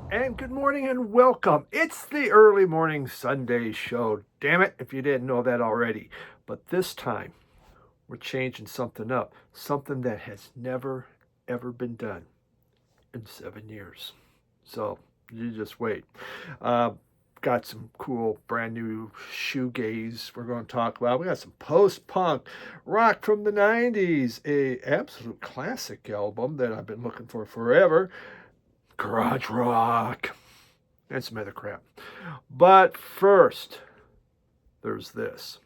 And good morning and welcome. It's the early morning Sunday show. Damn it, if you didn't know that already. But this time, we're changing something up. Something that has never, ever been done in 7 years. So, you just wait. Uh, got some cool brand new shoegaze we're going to talk about. We got some post-punk rock from the 90s. A absolute classic album that I've been looking for forever. Garage rock. And some other crap. But first, there's this.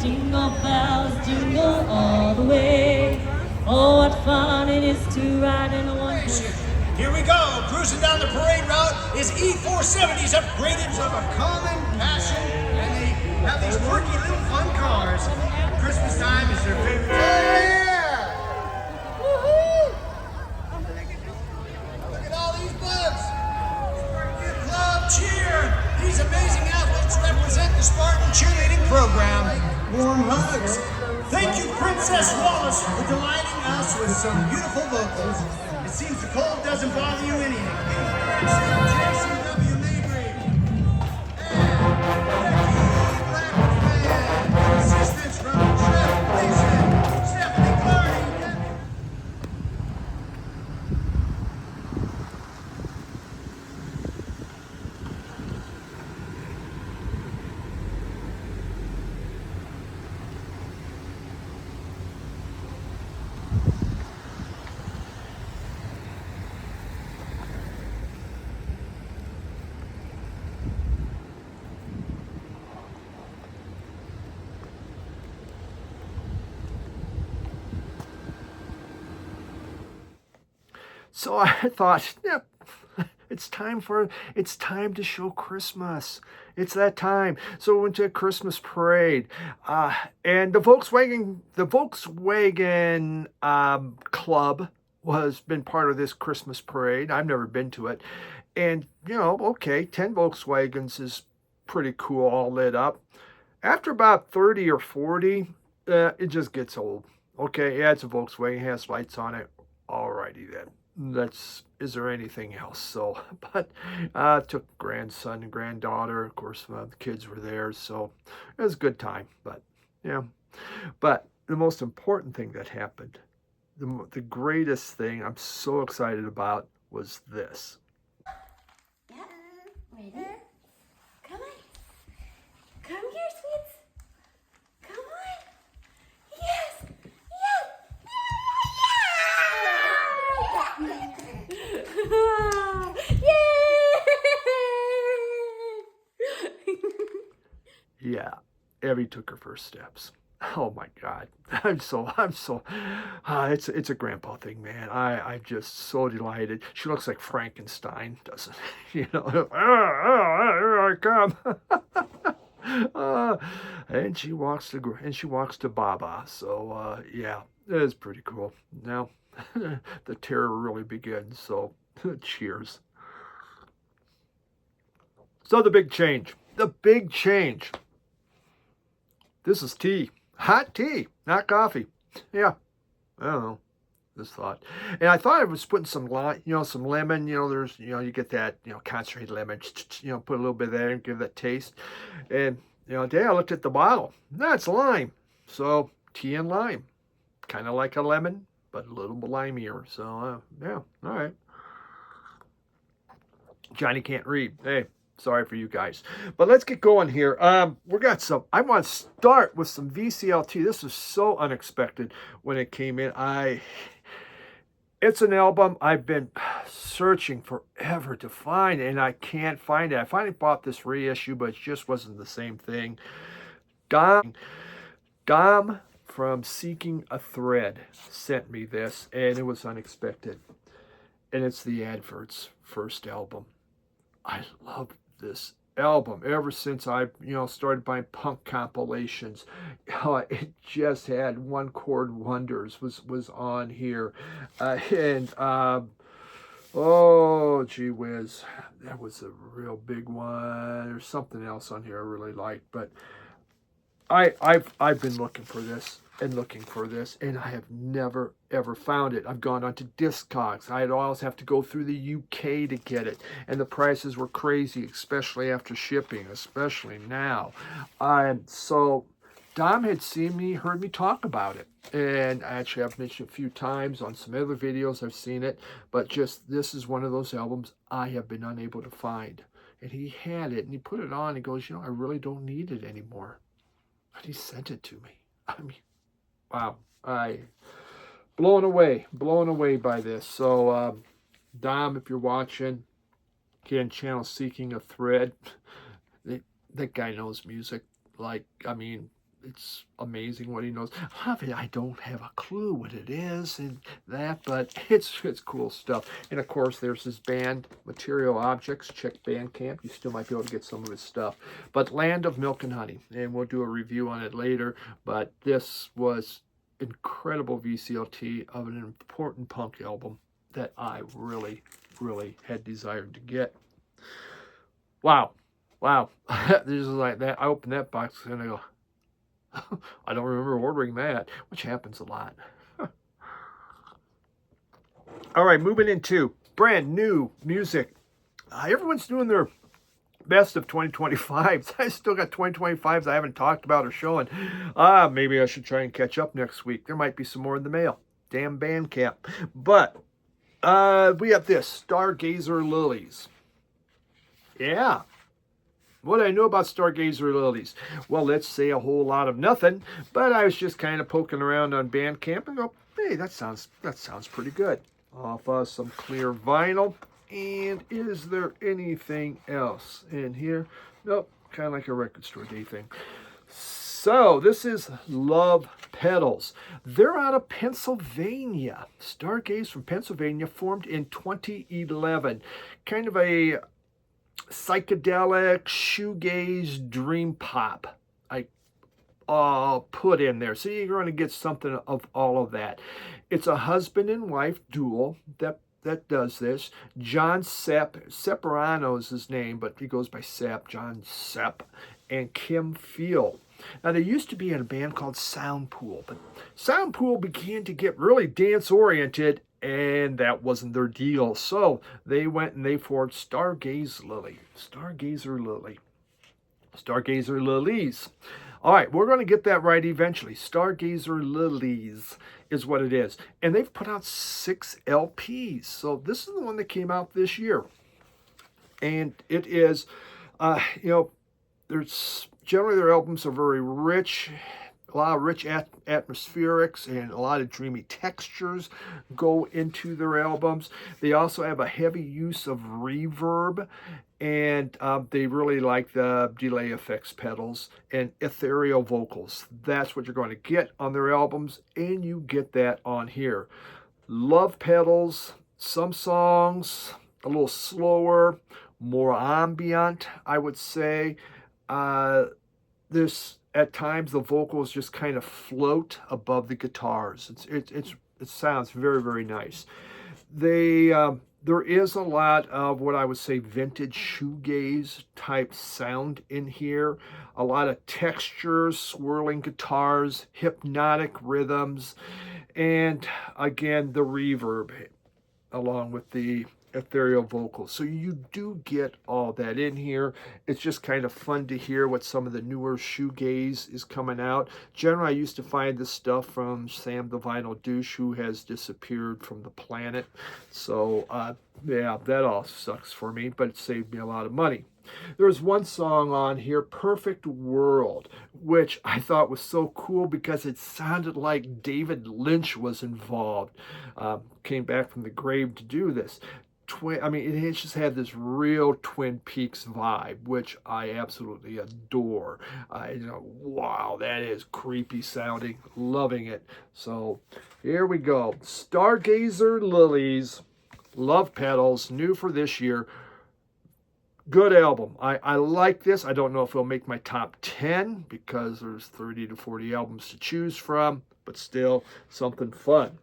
Jingle bells, jingle all the way. Oh, what fun it is to ride in a one-horse. Here we go. Cruising down the parade route is E470s upgraded of a common passion, and they have these quirky little fun cars. Christmas time is their favorite time. Oh, yeah! Woohoo! Look at all these bugs. Club cheer. These amazing athletes represent the Spartan cheerleading program. Warm hugs. Thank you, Princess Wallace, for delighting us with some beautiful vocals. It seems the cold doesn't bother you any. JCW Mabry. And Black Fan. Assistance from Chef Gleason, Stephanie Clardy. So I thought, yeah, it's time to show Christmas. It's that time. So we went to a Christmas parade, and the Volkswagen Club has been part of this Christmas parade. I've never been to it, and okay, 10 Volkswagens is pretty cool, all lit up. After about 30 or 40, it just gets old. Okay, yeah, it's a Volkswagen, it has lights on it. Alrighty then. Is there anything else? So, but took grandson and granddaughter. Of course, the kids were there, so it was a good time. But yeah, but the most important thing that happened, the greatest thing I'm so excited about was this. Yeah, ready? Come on. Come here, sweets. Come on. Yes. Yeah, Evie took her first steps. Oh my God, it's a grandpa thing, man. I'm just so delighted. She looks like Frankenstein, doesn't you know? Here I come. And she walks to Baba. So yeah, it is pretty cool. Now the terror really begins. So cheers. So the big change. This is tea. Hot tea, not coffee. Yeah, I don't know. This thought. And I thought I was putting some lime, some lemon. There's, you get that, concentrated lemon. Put a little bit of that and give that taste. And, today I looked at the bottle. That's lime. So, tea and lime. Kind of like a lemon, but a little limier. So, yeah, all right. Johnny can't read. Hey. Sorry for you guys. But let's get going here. I want to start with some VCLT. This was so unexpected when it came in. It's an album I've been searching forever to find, and I can't find it. I finally bought this reissue, but it just wasn't the same thing. Dom from Seeking a Thread sent me this, and it was unexpected. And it's the Adverts' first album. I love this album ever since I started buying punk compilations. It just had One Chord Wonders was on here, and oh gee whiz, that was a real big one. There's something else on here I really like, but I've been looking for this and looking for this, and I have never ever found it. I've gone onto Discogs. I'd always have to go through the UK to get it, and the prices were crazy, especially after shipping, especially now. So Dom had seen me, heard me talk about it, and actually I've mentioned a few times on some other videos I've seen it, but just this is one of those albums I have been unable to find. And he had it, and he put it on, and goes, I really don't need it anymore. And he sent it to me. I mean, wow. Blown away by this. So, Dom, if you're watching, again, channel Seeking a Thread, that guy knows music. It's amazing what he knows. I don't have a clue what it is and that, but it's cool stuff. And of course, there's his band, Material Objects. Check Bandcamp. You still might be able to get some of his stuff. But Land of Milk and Honey, and we'll do a review on it later. But this was incredible VCLT of an important punk album that I really, really had desired to get. Wow. This is like that. I opened that box and I go, I don't remember ordering that, which happens a lot. All right, moving into brand new music. Everyone's doing their best of 2025s. I still got 2025s I haven't talked about or showing. Maybe I should try and catch up next week. There might be some more in the mail. Damn Bandcamp. But we have this, Stargazer Lilies. Yeah. What I know about Stargazer Lilies? Well, let's say a whole lot of nothing, but I was just kind of poking around on Bandcamp and go, hey, that sounds pretty good. Off some clear vinyl. And is there anything else in here? Nope, kind of like a record store day thing. So this is Love Petals. They're out of Pennsylvania. Stargaze from Pennsylvania, formed in 2011. Kind of a psychedelic shoegaze dream pop I put in there, so you're going to get something of all of that. It's a husband and wife duo that does this. John Separano is his name, but he goes by Sepp, John Sepp, and Kim Field. Now, they used to be in a band called Soundpool, but Soundpool began to get really dance-oriented, and that wasn't their deal. So they went and they formed Stargazer Lilies. All right, we're going to get that right eventually. Stargazer Lilies is what it is. And they've put out 6 LPs. So this is the one that came out this year. And it is, there's generally their albums are very rich. A lot of rich atmospherics and a lot of dreamy textures go into their albums. They also have a heavy use of reverb, and they really like the delay effects pedals and ethereal vocals. That's what you're going to get on their albums, and you get that on here. Love Petals, some songs a little slower, more ambient, I would say. At times, the vocals just kind of float above the guitars. It sounds very, very nice. There is a lot of what I would say vintage shoegaze type sound in here. A lot of textures, swirling guitars, hypnotic rhythms, and again, the reverb along with the ethereal vocals. So you do get all that in here. It's just kind of fun to hear what some of the newer shoegaze is coming out. Generally, I used to find this stuff from Sam the Vinyl Douche, who has disappeared from the planet. So yeah, that all sucks for me, but it saved me a lot of money. There's one song on here, Perfect World, which I thought was so cool because it sounded like David Lynch was involved. Came back from the grave to do this. It just had this real Twin Peaks vibe, which I absolutely adore. Wow, that is creepy sounding. Loving it. So here we go. Stargazer Lilies, Love Petals, new for this year. Good album. I like this. I don't know if it'll make my top 10 because there's 30 to 40 albums to choose from, but still something fun.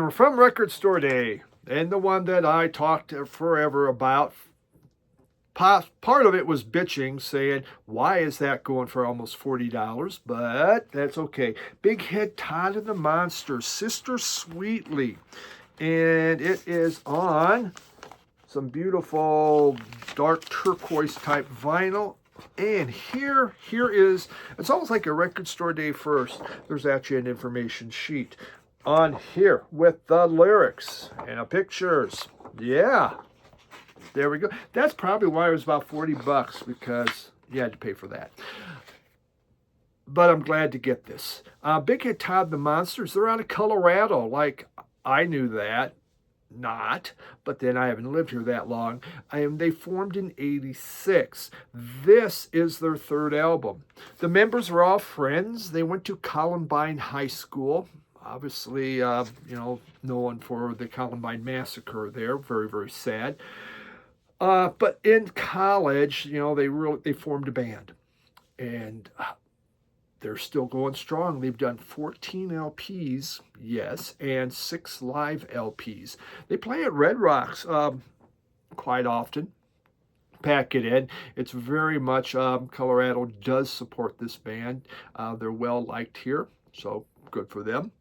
we're from Record Store Day, and the one that I talked forever about. Part of it was bitching, saying, why is that going for almost $40? But that's okay. Big Head Todd and the Monsters, Sister Sweetly. And it is on some beautiful dark turquoise type vinyl. And here is, it's almost like a Record Store Day first. There's actually an information sheet on here with the lyrics and the pictures. Yeah. There we go. That's probably why it was about $40, because you had to pay for that. But I'm glad to get this. Big Head Todd the Monsters, they're out of Colorado. Like, I knew that. Not. But then I haven't lived here that long. They formed in '86. This is their third album. The members were all friends. They went to Columbine High School. Obviously, known for the Columbine Massacre there. Very, very sad. But in college, they formed a band, and they're still going strong. They've done 14 LPs, yes, and 6 live LPs. They play at Red Rocks quite often. Pack it in. It's very much Colorado does support this band. They're well liked here, so good for them.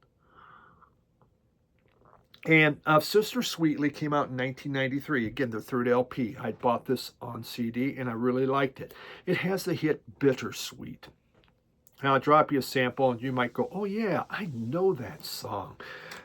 And Sister Sweetly came out in 1993. Again, their third LP. I bought this on CD, and I really liked it. It has the hit Bittersweet. Now, I'll drop you a sample, and you might go, oh, yeah, I know that song.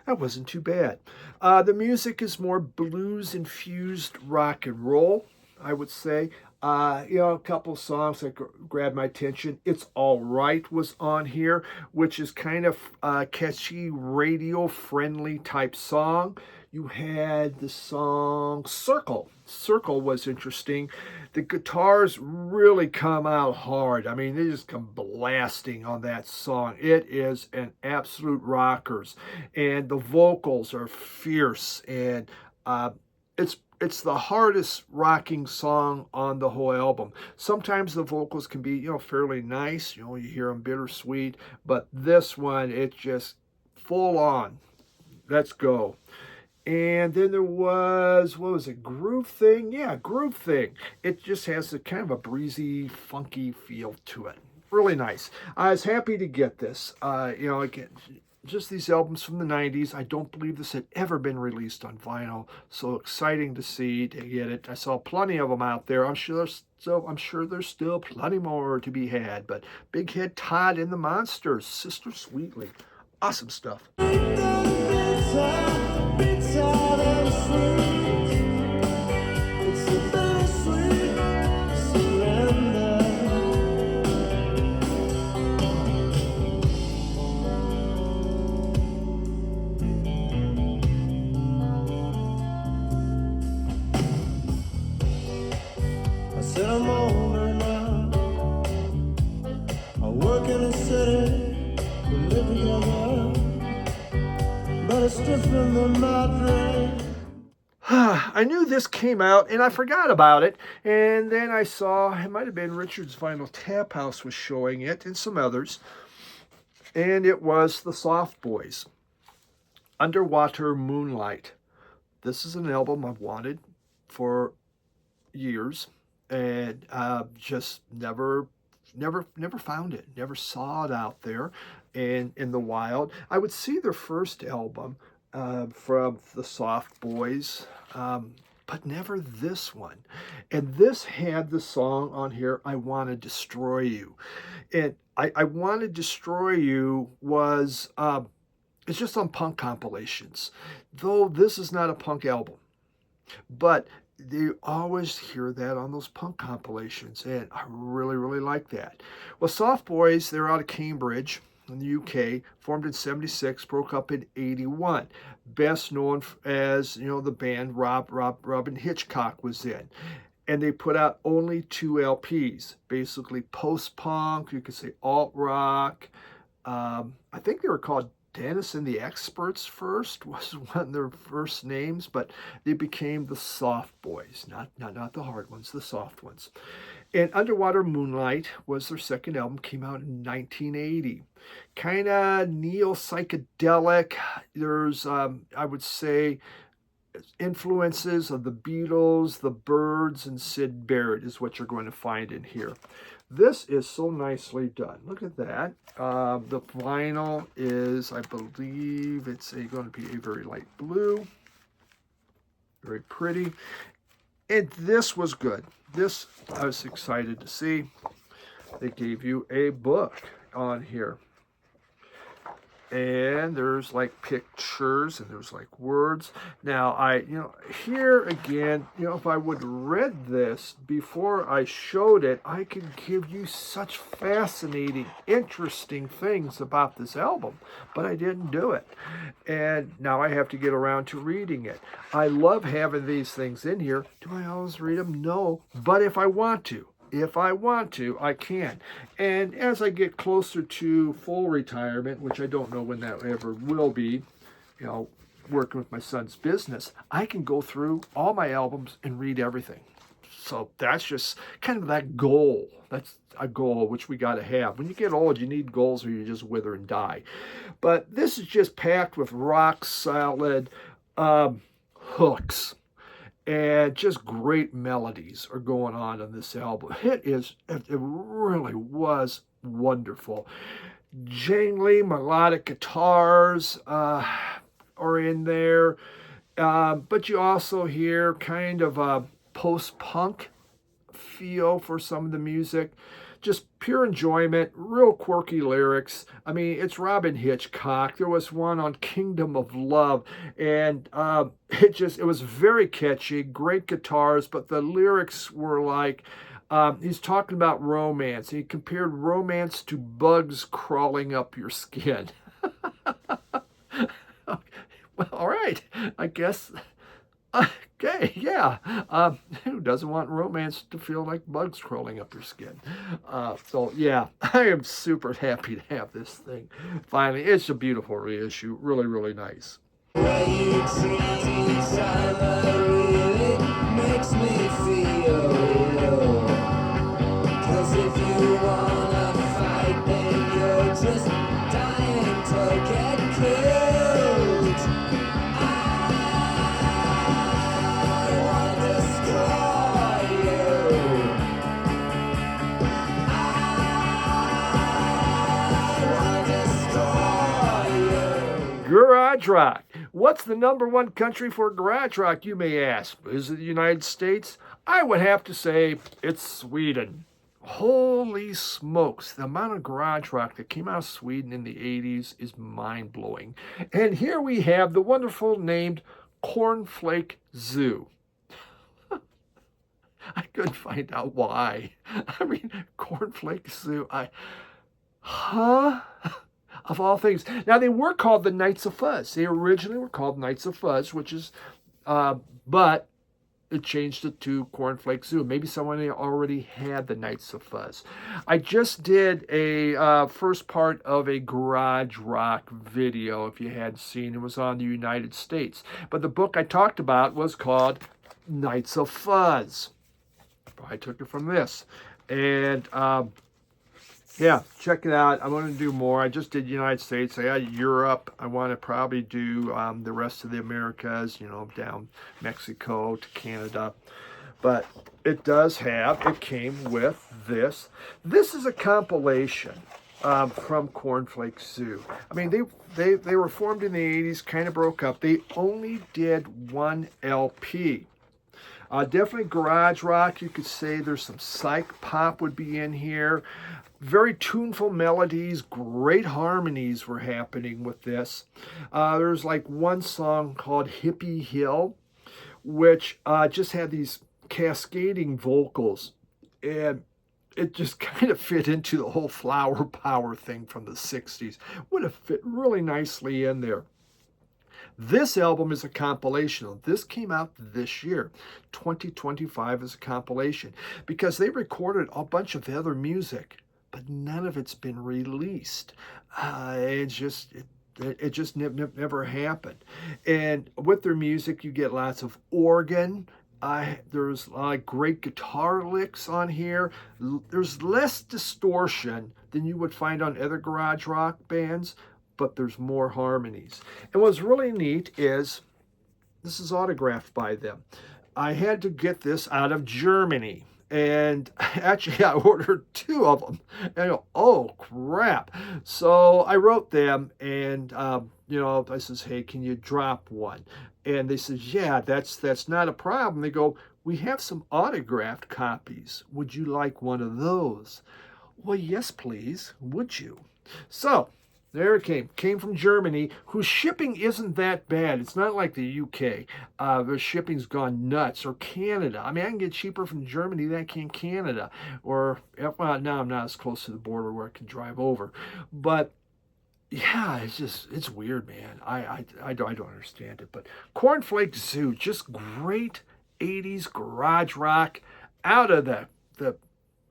That wasn't too bad. The music is more blues-infused rock and roll, I would say. A couple of songs that grabbed my attention. It's All Right was on here, which is kind of a catchy, radio-friendly type song. You had the song Circle. Circle was interesting. The guitars really come out hard. I mean, they just come blasting on that song. It is an absolute rockers. And the vocals are fierce. And it's the hardest rocking song on the whole album. Sometimes the vocals can be, fairly nice. You hear them bittersweet. But this one, it's just full on. Let's go. And then there was, Groove Thing? Yeah, Groove Thing. It just has a kind of a breezy, funky feel to it. Really nice. I was happy to get this. Again, just these albums from the 90s. I don't believe this had ever been released on vinyl. So exciting to get it. I saw plenty of them out there. I'm sure there's still plenty more to be had. But Big Head Todd and the Monsters, Sister Sweetly. Awesome stuff. I'm older now. I work in a city, we live together, but it's different than my dream. I knew this came out, and I forgot about it. And then I saw, it might have been Richard's Vinyl Tap House was showing it, and some others. And it was the Soft Boys, Underwater Moonlight. This is an album I've wanted for years. And just never found it, never saw it out there in the wild. I would see their first album from the Soft Boys, but never this one. And this had the song on here, I Want to Destroy You. And I Want to Destroy You was, it's just on punk compilations, though this is not a punk album. But you always hear that on those punk compilations, and I really, really like that. Well, Soft Boys, they're out of Cambridge in the UK, formed in '76, broke up in '81. Best known as, the band Robin Hitchcock was in. And they put out only 2 LPs, basically post-punk, you could say alt-rock. I think they were called Dennis and the Experts first, was one of their first names, but they became the Soft Boys, not the hard ones, the soft ones. And Underwater Moonlight was their second album, came out in 1980. Kind of neo-psychedelic. There's, I would say, influences of the Beatles, the Byrds, and Syd Barrett is what you're going to find in here. This is so nicely done. Look at that. The vinyl is, I believe, it's going to be a very light blue. Very pretty. And this was good. This I was excited to see. They gave you a book on here. And there's like pictures and there's like words. Now here again, if I would have read this before I showed it, I could give you such fascinating, interesting things about this album, but I didn't do it. And now I have to get around to reading it. I love having these things in here. Do I always read them? No, but if I want to, I can. And as I get closer to full retirement, which I don't know when that ever will be, working with my son's business, I can go through all my albums and read everything. So that's just kind of that goal. That's a goal which we got to have. When you get old, you need goals or you just wither and die. But this is just packed with rock solid hooks. And just great melodies are going on this album. It really was wonderful. Jangly melodic guitars are in there, but you also hear kind of a post-punk feel for some of the music. Just pure enjoyment, real quirky lyrics. I mean, it's Robin Hitchcock. There was one on Kingdom of Love, and it was very catchy, great guitars, but the lyrics were like, he's talking about romance. He compared romance to bugs crawling up your skin. Well, all right, I guess. Okay, yeah. Who doesn't want romance to feel like bugs crawling up your skin? So, yeah, I am super happy to have this thing. Finally, it's a beautiful reissue. Really, really nice. Makes me feel ill. 'Cause if you wanna fight, then you're just dying to get killed. Garage rock. What's the #1 country for garage rock, you may ask? Is it the United States? I would have to say it's Sweden. Holy smokes, the amount of garage rock that came out of Sweden in the 80s is mind-blowing. And here we have the wonderful named Cornflake Zoo. I couldn't find out why. I mean, Cornflake Zoo, of all things. Now, they were called the Knights of Fuzz. They originally were called Knights of Fuzz, which is, but it changed it to Cornflake Zoo. Maybe someone already had the Knights of Fuzz. I just did a first part of a garage rock video, if you hadn't seen. It was on the United States. But the book I talked about was called Knights of Fuzz. I took it from this. And yeah, check it out. I want to do more. I just did United States. I got Europe. I want to probably do the rest of the Americas, down Mexico to Canada. But it came with this. This is a compilation from Cornflake Zoo. I mean, they were formed in the 80s, kind of broke up. They only did one LP. Definitely garage rock. You could say there's some psych pop would be in here. Very tuneful melodies, great harmonies were happening with this. There's like one song called Hippie Hill, which just had these cascading vocals. And it just kind of fit into the whole flower power thing from the 60s. Would have fit really nicely in there. This album is a compilation. This came out this year. 2025 is a compilation because they recorded a bunch of other music, but none of it's been released. It just never happened. And with their music, you get lots of organ There's great guitar licks on here. There's less distortion than you would find on other garage rock bands, but there's more harmonies. And what's really neat is this is autographed by them. I had to get this out of Germany. And actually, I ordered two of them. And I go, oh, crap. So I wrote them and, I says, hey, can you drop one? And they says, yeah, that's not a problem. They go, we have some autographed copies. Would you like one of those? Well, yes, please. Would you? So there it came from Germany, whose shipping isn't that bad. It's not like the UK. Their shipping's gone nuts. Or Canada. I mean, I can get cheaper from Germany than I can Canada. Or, well, now I'm not as close to the border where I can drive over. But yeah, it's weird, man. I don't understand it. But Cornflake Zoo, just great 80s garage rock out of the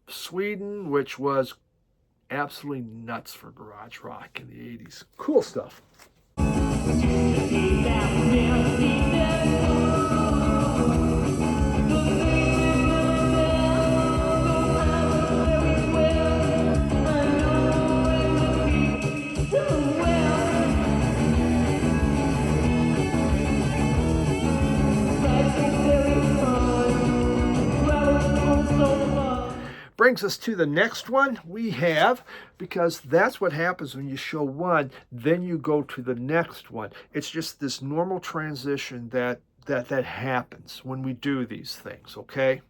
Sweden, which was absolutely nuts for garage rock in the 80s. Cool stuff. Brings us to the next one we have, because that's what happens when you show one, then you go to the next one. It's just this normal transition that happens when we do these things, okay?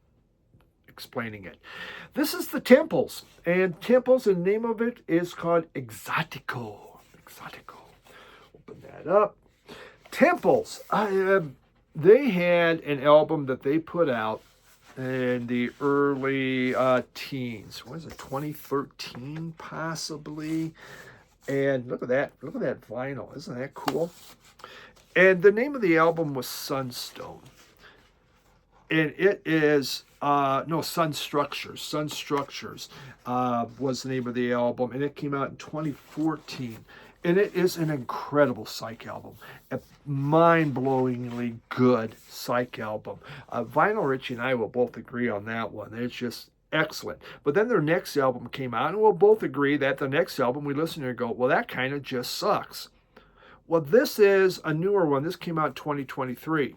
Explaining it. This is the Temples, and Temples, the name of it is called Exotico. Exotico. Open that up. Temples. They had an album that they put out in the early teens. What is it, 2013 possibly? And look at that vinyl. Isn't that cool? And the name of the album was Sunstone. And it is, Sun Structures. Sun Structures was the name of the album. And it came out in 2014. And it is an incredible psych album. A mind-blowingly good psych album. Vinyl Richie and I will both agree on that one. It's just excellent. But then their next album came out, and we'll both agree that the next album we listen to and go, well, that kind of just sucks. Well, this is a newer one. This came out in 2023.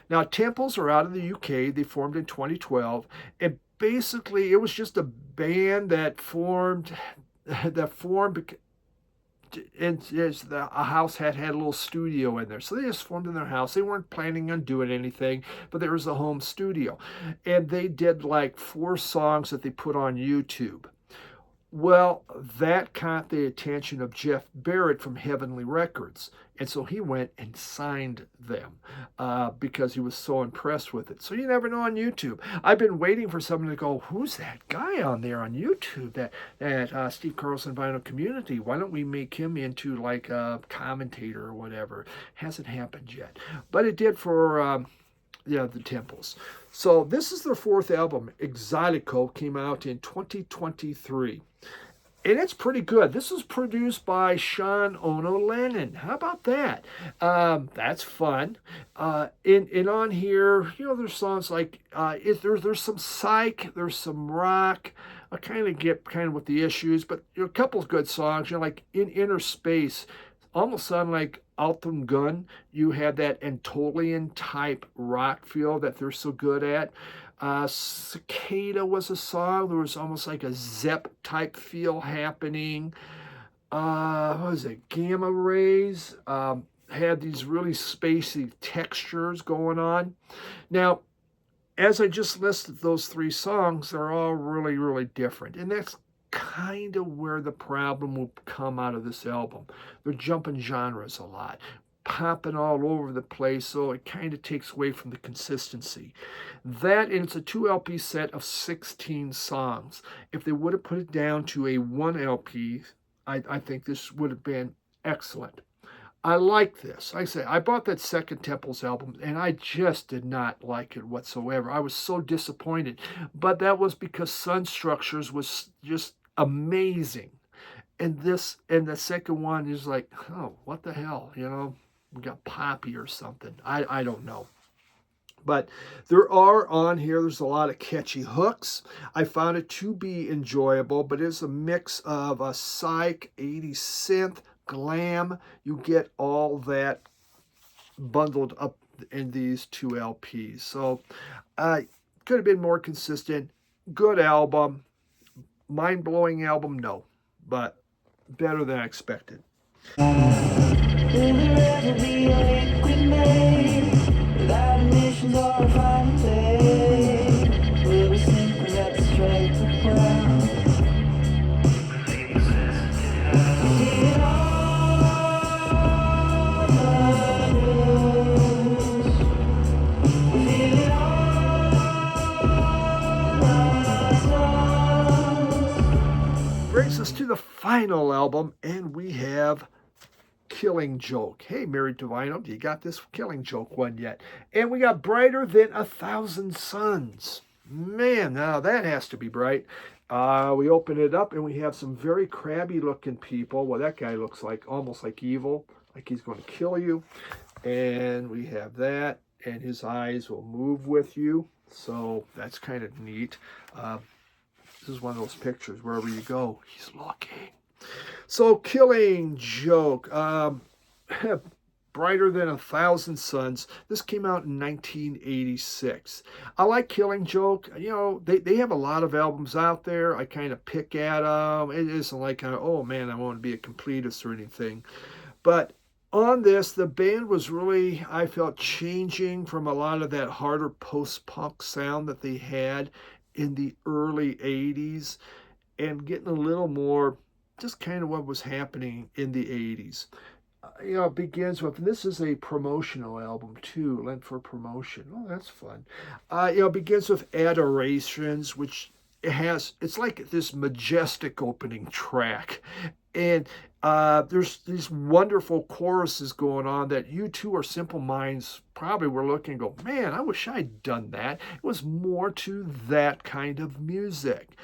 Now, Temples are out of the UK. They formed in 2012. And basically, it was just a band that formed and a house had a little studio in there. So they just formed in their house. They weren't planning on doing anything, but there was a home studio. And they did like 4 songs that they put on YouTube. Well, that caught the attention of Jeff Barrett from Heavenly Records. And so he went and signed them because he was so impressed with it. So you never know on YouTube. I've been waiting for someone to go, who's that guy on there on YouTube, that Steve Carlson Vinyl Community? Why don't we make him into like a commentator or whatever? Hasn't happened yet. But it did for the Temples. So this is their 4th album. Exotico came out in 2023. And it's pretty good. This is produced by Sean Ono Lennon. How about that? That's fun. And on here, there's songs like, there's some psych, there's some rock. I kind of get with the issues, but a couple of good songs. Like In Inner Space, almost sound like Alton Gunn. You had that Anatolian type rock feel that they're so good at. Cicada was a song. There was almost like a Zepp type feel happening. What was it? Gamma rays had these really spacey textures going on. Now, as I just listed those 3 songs, they're all really, really different. And that's kind of where the problem will come out of this album. They're jumping genres a lot, popping all over the place, so it kind of takes away from the consistency. That, and it's a 2 LP set of 16 songs. If they would have put it down to a 1 LP, I think this would have been excellent. I like this. Like I say, I bought that second Temples album, and I just did not like it whatsoever. I was so disappointed. But that was because Sun Structures was just amazing. And the second one is like, oh, what the hell? We got Poppy or something. I don't know. But there are on here, there's a lot of catchy hooks. I found it to be enjoyable, but it's a mix of a psych, 80s synth, glam. You get all that bundled up in these 2 LPs. So could have been more consistent. Good album. Mind-blowing album? No. But better than I expected. Brings us to the final album, and we have Killing Joke. Hey, Mary Divino, you got this Killing Joke one yet? And we got Brighter Than 1,000 Suns. Man, now that has to be bright. We open it up, and we have some very crabby looking people. Well, that guy looks like almost like evil, like he's going to kill you. And we have that, and his eyes will move with you. So that's kind of neat. This is one of those pictures, wherever you go, he's looking. So Killing Joke, Brighter Than 1,000 Suns. This came out in 1986. I like Killing Joke. You know, they have a lot of albums out there. I kind of pick at them. It isn't like, oh man, I want to be a completist or anything. But on this, the band was really, I felt, changing from a lot of that harder post-punk sound that they had in the early 80s and getting a little more just kind of what was happening in the 80s. It begins with, and this is a promotional album too, lent for promotion. Oh, that's fun. It begins with Adorations, which it's like this majestic opening track. And there's these wonderful choruses going on that you two or Simple Minds probably were looking and go, man, I wish I'd done that. It was more to that kind of music.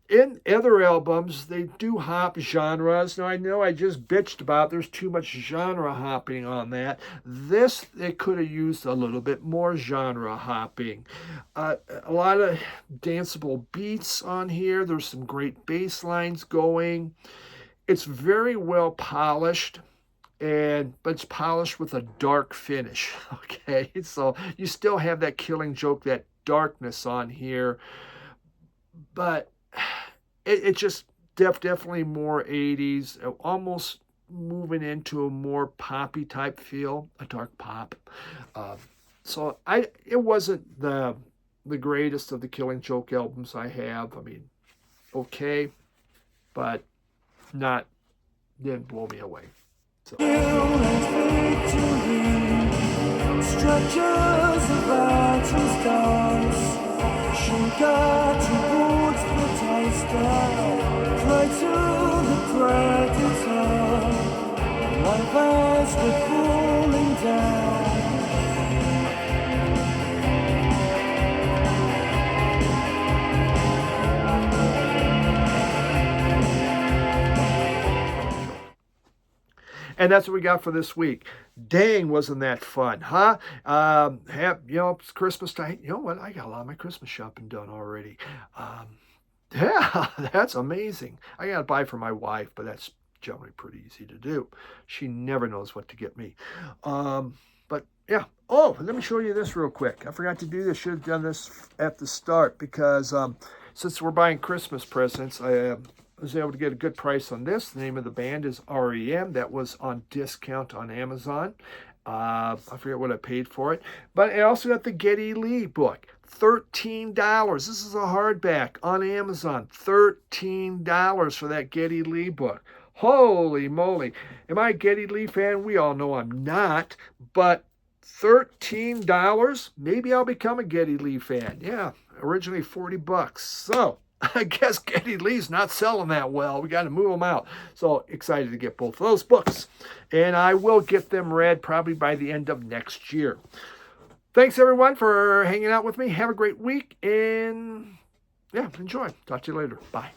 In other albums, they do hop genres. Now, I know I just bitched about there's too much genre hopping on that. This, they could have used a little bit more genre hopping. A lot of danceable beats on here. There's some great bass lines going. It's very well polished, but it's polished with a dark finish, okay? So you still have that Killing Joke, that darkness on here, but it's just definitely more 80s, almost moving into a more poppy type feel, a dark pop. So it wasn't the greatest of the Killing Joke albums I have. I mean, okay, but didn't blow me away. So. Structures of atom stars, sugar towards the taster, try to the predator, life as we're falling down. And that's what we got for this week. Dang, wasn't that fun, huh? It's Christmas time. You know what? I got a lot of my Christmas shopping done already. Yeah, that's amazing. I got to buy for my wife, but that's generally pretty easy to do. She never knows what to get me. But yeah. Oh, let me show you this real quick. I forgot to do this. Should have done this at the start because since we're buying Christmas presents, I was able to get a good price on this. The name of the band is REM. That was on discount on Amazon. I forget what I paid for it. But I also got the Geddy Lee book. $13. This is a hardback on Amazon. $13 for that Geddy Lee book. Holy moly. Am I a Geddy Lee fan? We all know I'm not. But $13? Maybe I'll become a Geddy Lee fan. Yeah, originally $40. So I guess Geddy Lee's not selling that well. We got to move them out. So excited to get both of those books. And I will get them read probably by the end of next year. Thanks, everyone, for hanging out with me. Have a great week. And, yeah, enjoy. Talk to you later. Bye.